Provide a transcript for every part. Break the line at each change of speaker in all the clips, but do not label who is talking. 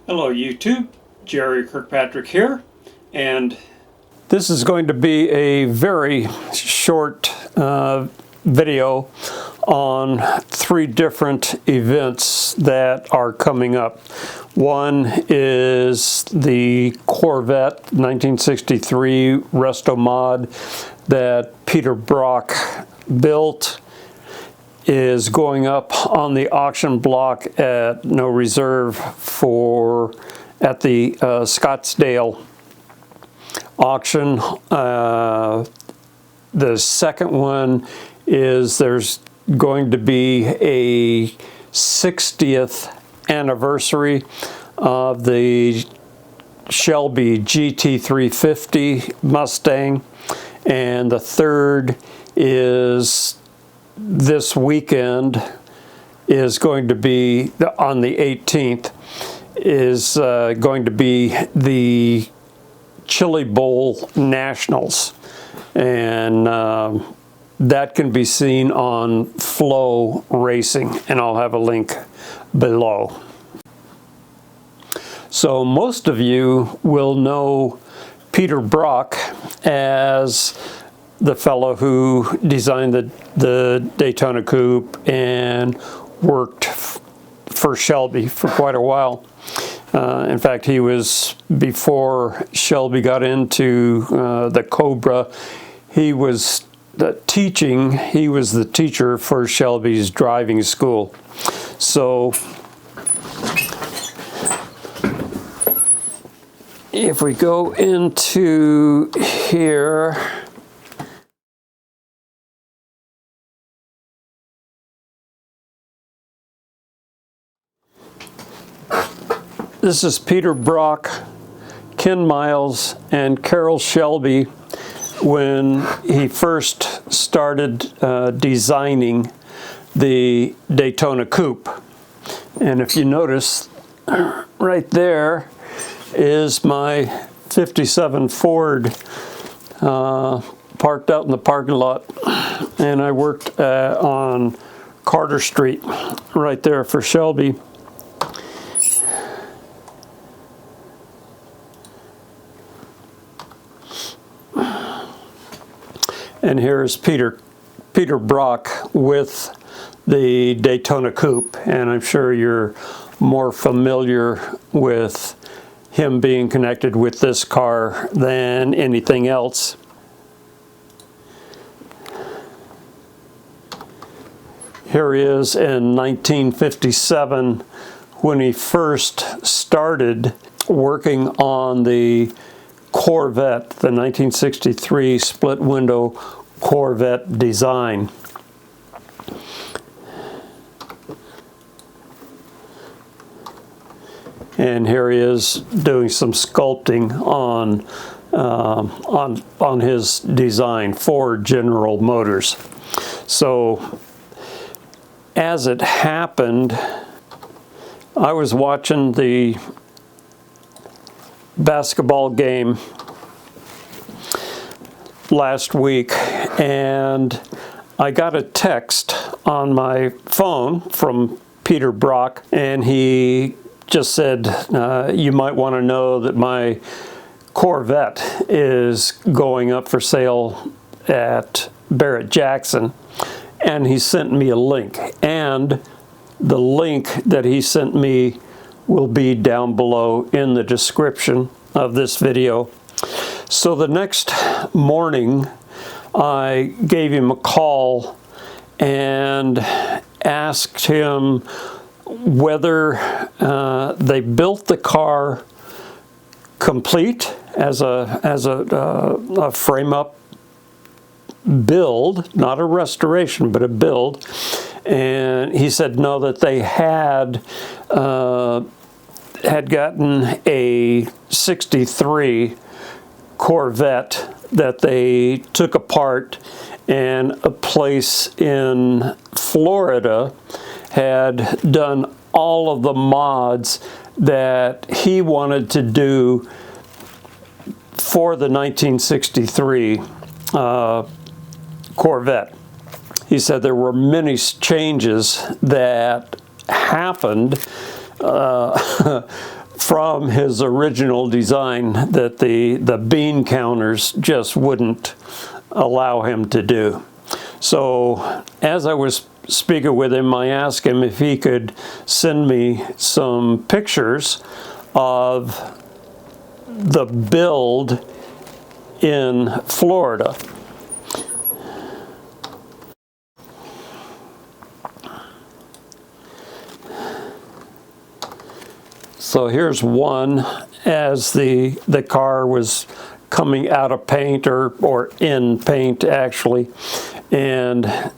Hello YouTube, Jerry Kirkpatrick here, and this is going to be a very short video on three different events that are coming up. One is the Corvette 1963 Restomod that Peter Brock built is going up on the auction block at no reserve at the Scottsdale auction. The second one is there's going to be a 60th anniversary of the Shelby GT350 Mustang, and the third is this weekend is going to be on the 18th is going to be the Chili Bowl Nationals, and that can be seen on Flow Racing, and I'll have a link below. So most of you will know Peter Brock as the fellow who designed the Daytona Coupe and worked for Shelby for quite a while. In fact, he was, before Shelby got into the Cobra, he was the teacher for Shelby's driving school. So if we go into here, this is Peter Brock, Ken Miles, and Carol Shelby when he first started designing the Daytona Coupe. And if you notice, right there is my 57 Ford parked out in the parking lot. And I worked on Carter Street right there for Shelby. And here's Peter Brock with the Daytona Coupe, and I'm sure you're more familiar with him being connected with this car than anything else. Here he is in 1957 when he first started working on the Corvette, the 1963 split window Corvette design. And here he is doing some sculpting on his design for General Motors. So as it happened, I was watching the basketball game last week, and I got a text on my phone from Peter Brock, and he just said, you might want to know that my Corvette is going up for sale at Barret Jackson. And he sent me a link, and the link that he sent me will be down below in the description of this video. So the next morning, I gave him a call and asked him whether they built the car complete as a frame-up build, not a restoration, but a build. And he said no, that they had gotten a 63 Corvette that they took apart, and a place in Florida had done all of the mods that he wanted to do for the 1963 Corvette. He said there were many changes that happened from his original design that the bean counters just wouldn't allow him to do. So as I was speaking with him, I asked him if he could send me some pictures of the build in Florida. So here's one as the car was coming out of paint, or in paint actually, and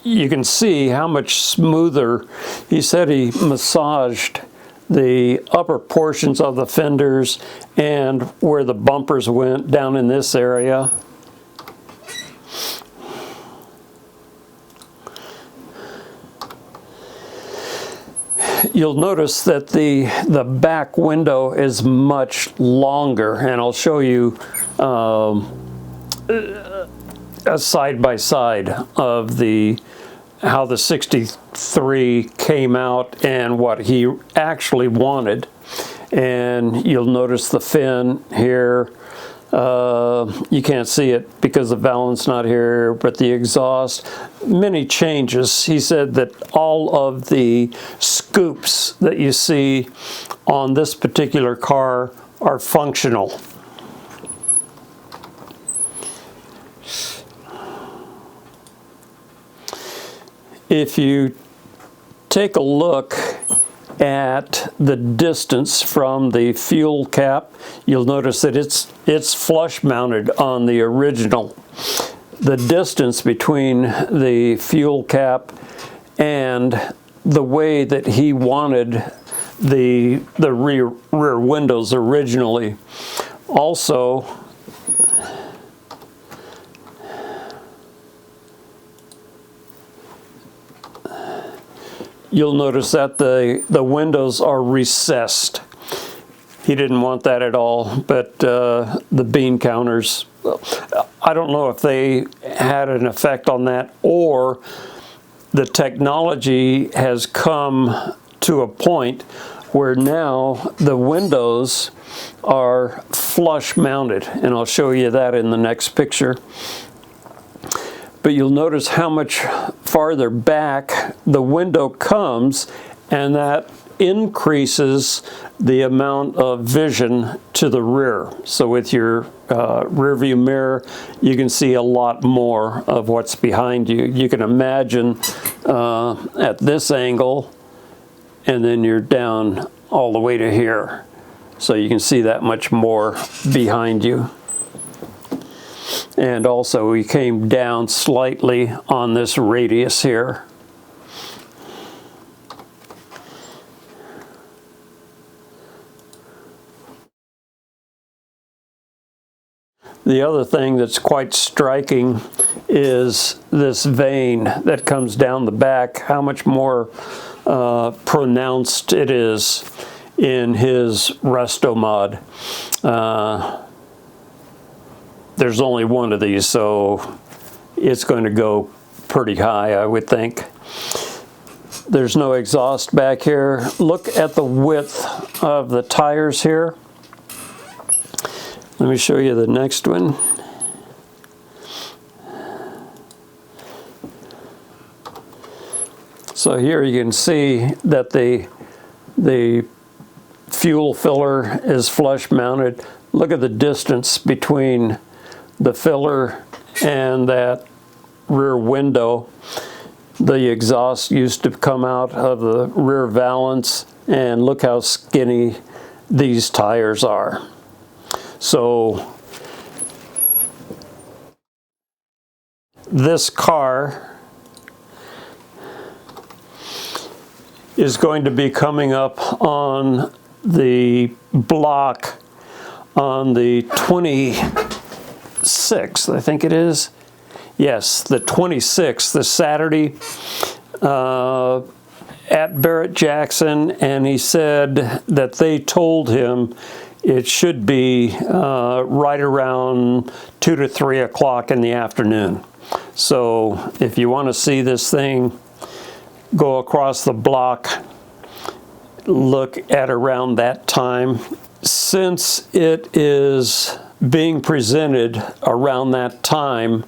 you can see how much smoother. He said he massaged the upper portions of the fenders and where the bumpers went down in this area. You'll notice that the back window is much longer, and I'll show you a side-by-side of how the 63 came out and what he actually wanted. And you'll notice the fin here. You can't see it because the valve's not here, but the exhaust, many changes. He said that all of the scoops that you see on this particular car are functional. If you take a look at the distance from the fuel cap, you'll notice that it's flush mounted on the original. The distance between the fuel cap and the way that he wanted the rear windows originally. Also, you'll notice that the windows are recessed. He didn't want that at all, but the bean counters, I don't know if they had an effect on that, or the technology has come to a point where now the windows are flush mounted, and I'll show you that in the next picture. But you'll notice how much farther back the window comes, and that increases the amount of vision to the rear. So with your rear view mirror, you can see a lot more of what's behind you. You can imagine at this angle, and then you're down all the way to here. So you can see that much more behind you. And also we came down slightly on this radius here. The other thing that's quite striking is this vein that comes down the back, how much more pronounced it is in his Restomod. There's only one of these, so it's going to go pretty high, I would think. There's no exhaust back here. Look at the width of the tires here. Let me show you the next one. So here you can see that the fuel filler is flush mounted. Look at the distance between the filler and that rear window. The exhaust used to come out of the rear valance, and look how skinny these tires are. So this car is going to be coming up on the block on the 26th, I think it is. Yes, the 26th, the Saturday, at Barret Jackson, and he said that they told him it should be right around 2 to 3 o'clock in the afternoon. So if you want to see this thing go across the block look at around that time. Since it is being presented around that time,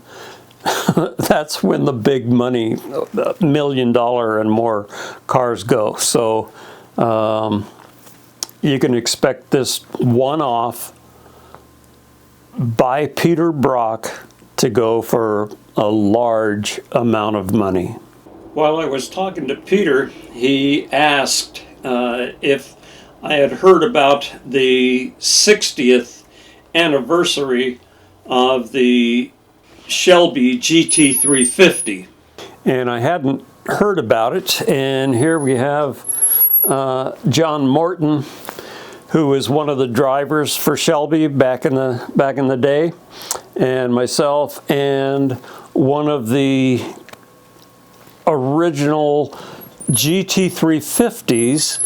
that's when the big money, $1 million and more cars go. So you can expect this one-off by Peter Brock to go for a large amount of money. While I was talking to Peter, he asked if I had heard about the 60th anniversary of the Shelby GT350. And I hadn't heard about it, and here we have John Morton, who was one of the drivers for Shelby back in the day, and myself, and one of the original GT350s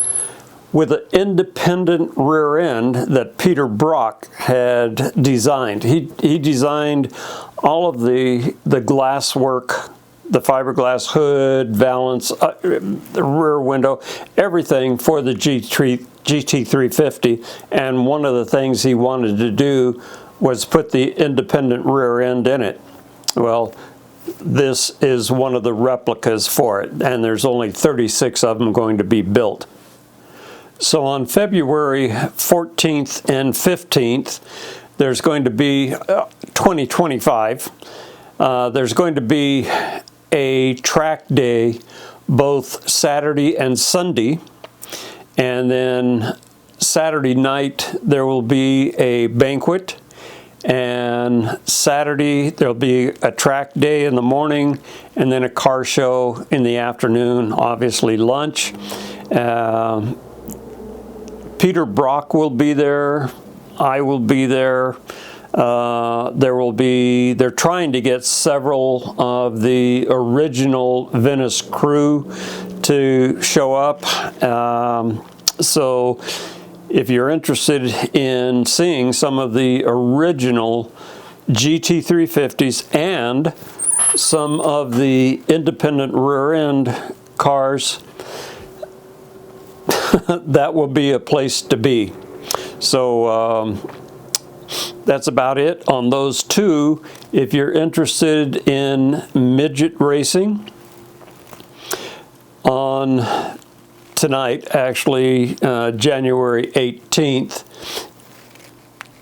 with an independent rear end that Peter Brock had designed. He designed all of the glass work, the fiberglass hood, valance, the rear window, everything for the GT350. And one of the things he wanted to do was put the independent rear end in it. Well, this is one of the replicas for it, and there's only 36 of them going to be built. So on February 14th and 15th, there's going to be 2025. There's going to be a track day both Saturday and Sunday, and then Saturday night there will be a banquet, and Saturday there'll be a track day in the morning, and then a car show in the afternoon, obviously lunch. Peter Brock will be there. I will be there. They're trying to get several of the original Venice Crew to show up. So if you're interested in seeing some of the original GT350s and some of the independent rear end cars, that will be a place to be. So that's about it on those two. If you're interested in midget racing, on tonight, actually January 18th,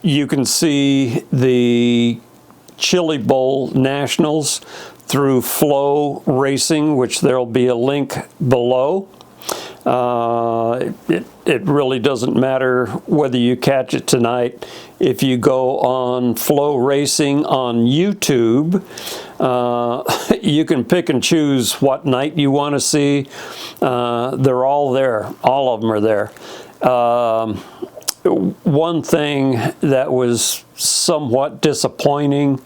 you can see the Chili Bowl Nationals through Flow Racing, which there'll be a link below. It really doesn't matter whether you catch it tonight. If you go on Flow Racing on YouTube, you can pick and choose what night you want to see. They're all there. All of them are there. One thing that was somewhat disappointing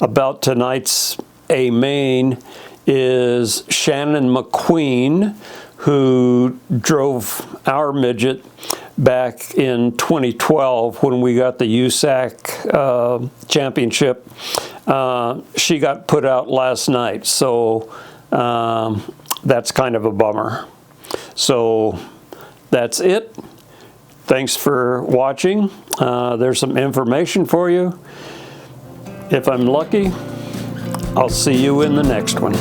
about tonight's A Main is Shannon McQueen, who drove our midget back in 2012 when we got the USAC championship. She got put out last night, so that's kind of a bummer. So that's it. Thanks for watching. There's some information for you. If I'm lucky, I'll see you in the next one.